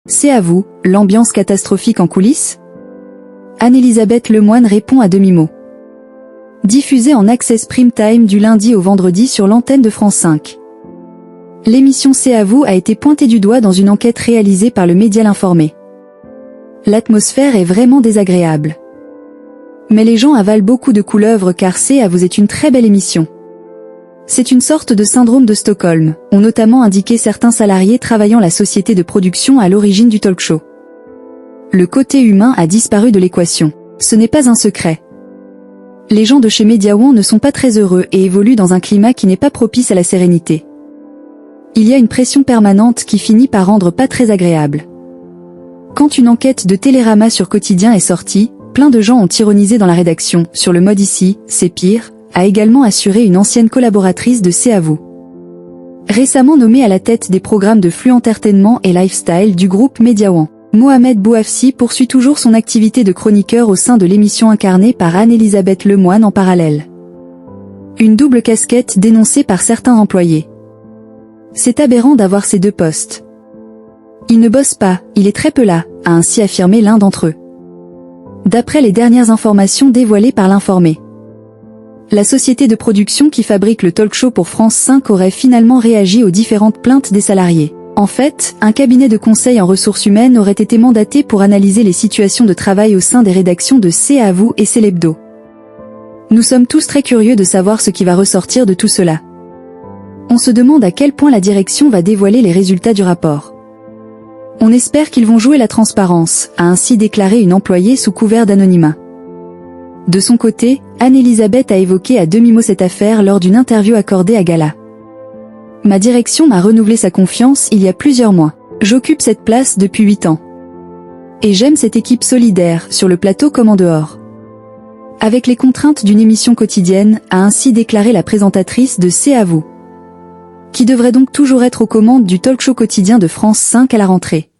C'est à vous, l'ambiance catastrophique en coulisses? Anne-Elisabeth Lemoine répond à demi-mot. Diffusée en access prime time du lundi au vendredi sur l'antenne de France 5. L'émission C'est à vous a été pointée du doigt dans une enquête réalisée par le média L'Informé. L'atmosphère est vraiment désagréable. Mais les gens avalent beaucoup de couleuvres car C'est à vous est une très belle émission. C'est une sorte de syndrome de Stockholm, ont notamment indiqué certains salariés travaillant la société de production à l'origine du talk show. Le côté humain a disparu de l'équation. Ce n'est pas un secret. Les gens de chez Media One ne sont pas très heureux et évoluent dans un climat qui n'est pas propice à la sérénité. Il y a une pression permanente qui finit par rendre pas très agréable. Quand une enquête de Télérama sur Quotidien est sortie, plein de gens ont ironisé dans la rédaction, sur le mode ici, c'est pire, a également assuré une ancienne collaboratrice de C'est à vous. Récemment nommée à la tête des programmes de flux entertainment et lifestyle du groupe Media One, Mohamed Bouafsi poursuit toujours son activité de chroniqueur au sein de l'émission incarnée par Anne-Elisabeth Lemoine en parallèle. Une double casquette dénoncée par certains employés. C'est aberrant d'avoir ces deux postes. Il ne bosse pas, il est très peu là, a ainsi affirmé l'un d'entre eux. D'après les dernières informations dévoilées par l'Informé. La société de production qui fabrique le talk show pour France 5 aurait finalement réagi aux différentes plaintes des salariés. En fait, un cabinet de conseil en ressources humaines aurait été mandaté pour analyser les situations de travail au sein des rédactions de C'est à vous et C'est l'Hebdo. Nous sommes tous très curieux de savoir ce qui va ressortir de tout cela. On se demande à quel point la direction va dévoiler les résultats du rapport. On espère qu'ils vont jouer la transparence, a ainsi déclaré une employée sous couvert d'anonymat. De son côté, Anne-Elisabeth a évoqué à demi-mot cette affaire lors d'une interview accordée à Gala. Ma direction m'a renouvelé sa confiance il y a plusieurs mois. J'occupe cette place depuis 8 ans. Et j'aime cette équipe solidaire, sur le plateau comme en dehors. Avec les contraintes d'une émission quotidienne, a ainsi déclaré la présentatrice de C'est à vous. Qui devrait donc toujours être aux commandes du talk show quotidien de France 5 à la rentrée.